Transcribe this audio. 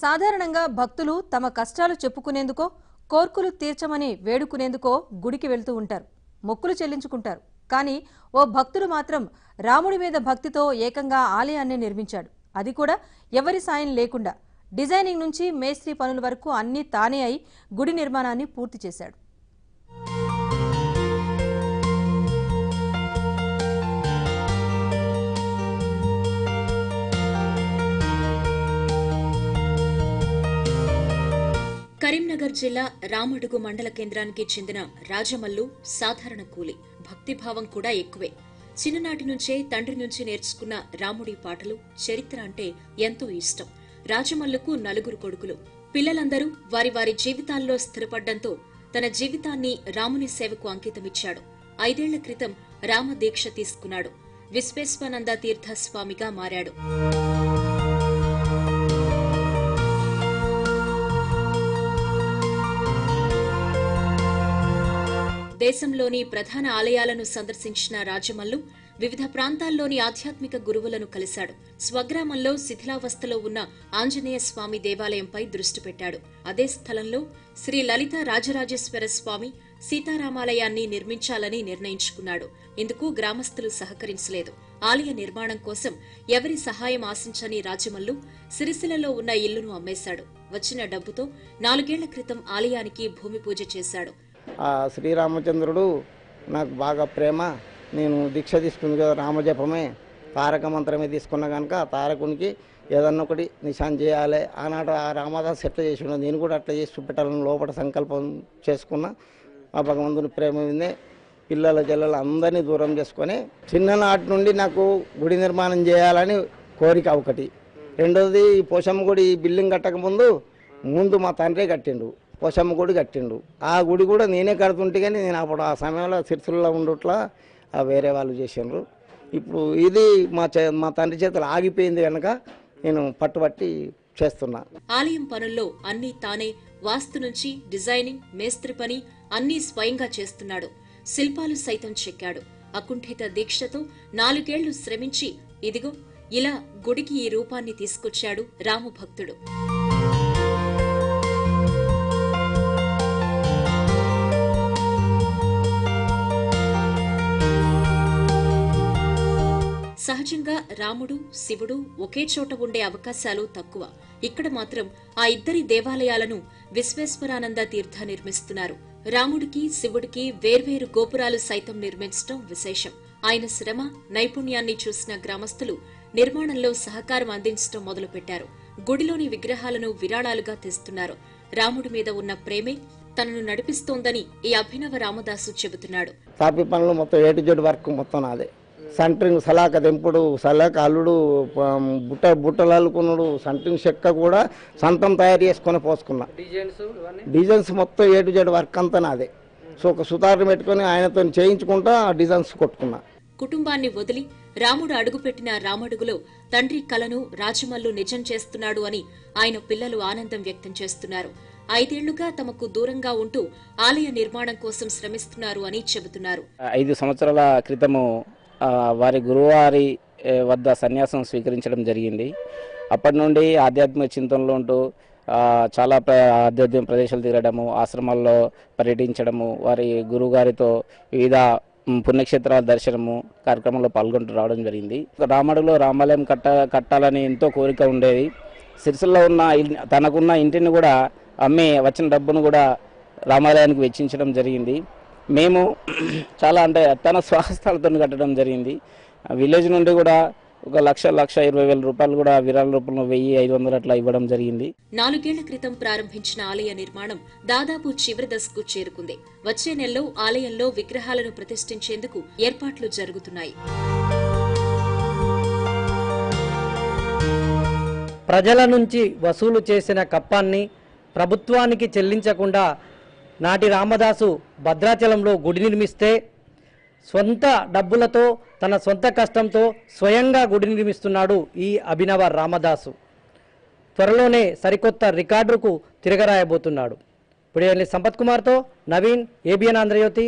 సాధారణంగా భక్తులు తమ కష్టాలు చెప్పుకునేందుకో కోర్కులు తీర్చమని వేడుకునేందుకో గుడికి వెళ్తూ ఉంటారు, మొక్కులు చెల్లించుకుంటారు. కానీ ఓ భక్తుడు మాత్రం రాముడి మీద భక్తితో ఏకంగా ఆలయాన్ని నిర్మించాడు. అది కూడా ఎవరి సాయం లేకుండా. డిజైనింగ్ నుంచి మేస్త్రీ పనుల వరకు అన్నీ తానే అయి గుడి నిర్మాణాన్ని పూర్తి చేశాడు. కరీంనగర్ జిల్లా రామడుగు మండల కేంద్రానికి చెందిన రాజమల్లు సాధారణ కూలి. భక్తిభావం కూడా ఎక్కువే. చిన్ననాటి నుంచే తండ్రి నుంచి నేర్చుకున్న రాముడి పాటలు, చరిత్ర అంటే ఎంతో ఇష్టం. రాజమల్లుకు 4 కొడుకులు. పిల్లలందరూ వారి వారి జీవితాల్లో స్థిరపడ్డంతో తన జీవితాన్ని రాముని సేవకు అంకితమిచ్చాడు. 5 ఏళ్ల క్రితం రామ దీక్ష తీసుకున్నాడు. విశ్వేశ్వరానంద తీర్థ స్వామిగా మారాడు. దేశంలోని ప్రధాన ఆలయాలను సందర్శించిన రాజమల్లు వివిధ ప్రాంతాల్లోని ఆధ్యాత్మిక గురువులను కలిశాడు. స్వగ్రామంలో శిథిలావస్థలో ఉన్న ఆంజనేయ స్వామి దేవాలయంపై దృష్టి పెట్టాడు. అదే స్థలంలో శ్రీ లలిత రాజరాజేశ్వర స్వామి సీతారామాలయాన్ని నిర్మించాలని నిర్ణయించుకున్నాడు. ఇందుకు గ్రామస్తులు సహకరించలేదు. ఆలయ నిర్మాణం కోసం ఎవరి సహాయం ఆశించని రాజమల్లు సిరిసిల్లలో ఉన్న ఇల్లును అమ్మేశాడు. వచ్చిన డబ్బుతో 4 ఏళ్ల క్రితం ఆలయానికి భూమి పూజ చేశాడు. శ్రీరామచంద్రుడు నాకు బాగా ప్రేమ. నేను దీక్ష తీసుకుంది కదా, రామజపమే తారక మంత్రమే తీసుకున్నా కనుక ఆ తారకునికి ఏదన్నా ఒకటి నిశాన్ చేయాలి. ఆనాడు ఆ రామదాస్ ఎట్లా చేసి ఉన్నా నేను కూడా అట్లా చేసి చూపెట్టాలని లోపల సంకల్పం చేసుకున్నా. ఆ భగవంతుని ప్రేమ మీదే పిల్లల జల్లలు అందరినీ దూరం చేసుకొని చిన్ననాటి నుండి నాకు గుడి నిర్మాణం చేయాలని కోరిక ఒకటి. రెండోది పోషమ్మ గుడి బిల్డింగ్ కట్టకముందు మా తండ్రే కట్టిండు. పోషమ్మ గుడి కట్టిండు. ఆ గుడి కూడా నేనే కడుతుంటే కానీ నేను అప్పుడు ఆ సమయంలో సిరిసిల్లలో ఉండట్లా వేరే వాళ్ళు చేసిండ్రు. ఇప్పుడు ఇది మా తండ్రి చేతులు ఆగిపోయింది కనుక నేను పట్టుబట్టి చేస్తున్నా. ఆలయం పనుల్లో అన్నీ తానే, వాస్తు నుంచి డిజైనింగ్, మేస్త్రి పని అన్నీ స్వయంగా చేస్తున్నాడు. శిల్పాలు సైతం చెక్కాడు. అకుంఠిత దీక్షతో 4 ఏళ్లు శ్రమించి ఇదిగో ఇలా గుడికి ఈ రూపాన్ని తీసుకొచ్చాడు రాము భక్తుడు. సహజంగా రాముడు, శివుడు ఒకే చోట ఉండే అవకాశాలు తక్కువ. ఇక్కడ మాత్రం ఆ ఇద్దరి దేవాలయాలను విశ్వేశ్వరానంద తీర్థ నిర్మిస్తున్నారు. రాముడికి, శివుడికి వేర్వేరు గోపురాలు సైతం నిర్మించడం విశేషం. ఆయన శ్రమ, నైపుణ్యాన్ని చూసిన గ్రామస్తులు నిర్మాణంలో సహకారం అందించడం మొదలుపెట్టారు. గుడిలోని విగ్రహాలను విరాళాలుగా తెస్తున్నారు. రాముడి మీద ఉన్న ప్రేమే తనను నడిపిస్తోందని ఈ అభినవ రామదాసు చెబుతున్నాడు. తాపి పనులు మొత్తం A to Z వర్క్ మొత్తం నాదే. సెంటరింగ్, సలాక తెంపుడు, సలాక అల్లుడు, బుట్టలు అల్లుకున్నాడు, సెంటరింగ్ చెక్క కూడా సొంతం తయారు చేసుకొని పోసుకున్నా. డిజైన్స్ మొత్తం A to Z వర్క్ అంతా నాదే. సో ఒక సుతారుని పెట్టుకుని ఆయనతో చేయించుకుంటా డిజైన్స్ కొట్టుకున్నా. కుటుంబాన్ని వదిలి రాముడు అడుగుపెట్టిన రామడుగులో తండ్రి కలను రాజమల్లు నిజం చేస్తున్నాడు అని ఆయన పిల్లలు ఆనందం వ్యక్తం చేస్తున్నారు. 5 ఏళ్లుగా తమకు దూరంగా ఉంటూ ఆలయ నిర్మాణం కోసం శ్రమిస్తున్నారు అని చెబుతున్నారు. 5 సంవత్సరాల క్రితము వారి గురువారి వద్ద సన్యాసం స్వీకరించడం జరిగింది. అప్పటి నుండి ఆధ్యాత్మిక చింతనలో ఉంటూ చాలా ఆధ్యాత్మిక ప్రదేశాలు తిరగడము, ఆశ్రమాల్లో పర్యటించడము, వారి గురువుగారితో వివిధ పుణ్యక్షేత్రాల దర్శనము కార్యక్రమంలో పాల్గొంటూ రావడం జరిగింది. రామడుగులో రామాలయం కట్టాలని ఎంతో కోరిక ఉండేది. సిరిసిల్లో ఉన్న తనకున్న ఇంటిని కూడా అమ్మి వచ్చిన డబ్బును కూడా రామాలయానికి వెచ్చించడం జరిగింది. మేము చాలా అంటే తన స్వహస్తాలతో కట్టడం జరిగింది. విలేజ్ నుండి కూడా 1,20,000 రూపాయలు కూడా విరాళ రూపంలో 1,500 అట్లా ఇవ్వడం జరిగింది. 4 ఏళ్ల క్రితం ప్రారంభించిన ఆలయ నిర్మాణం దాదాపు చివరి దశకు చేరుకుంది. వచ్చే నెలలో ఆలయంలో విగ్రహాలను ప్రతిష్ఠించేందుకు ఏర్పాట్లు జరుగుతున్నాయి. ప్రజల నుంచి వసూలు చేసిన కప్పాన్ని ప్రభుత్వానికి చెల్లించకుండా నాటి రామదాసు భద్రాచలంలో గుడి నిర్మిస్తే సొంత డబ్బులతో, తన సొంత కష్టంతో స్వయంగా గుడి నిర్మిస్తున్నాడు ఈ అభినవ రామదాసు. త్వరలోనే సరికొత్త రికార్డుకు తిరగరాయబోతున్నాడు. ఇప్పుడు సంపత్ కుమార్తో నవీన్, ABN ఆంధ్రజ్యోతి.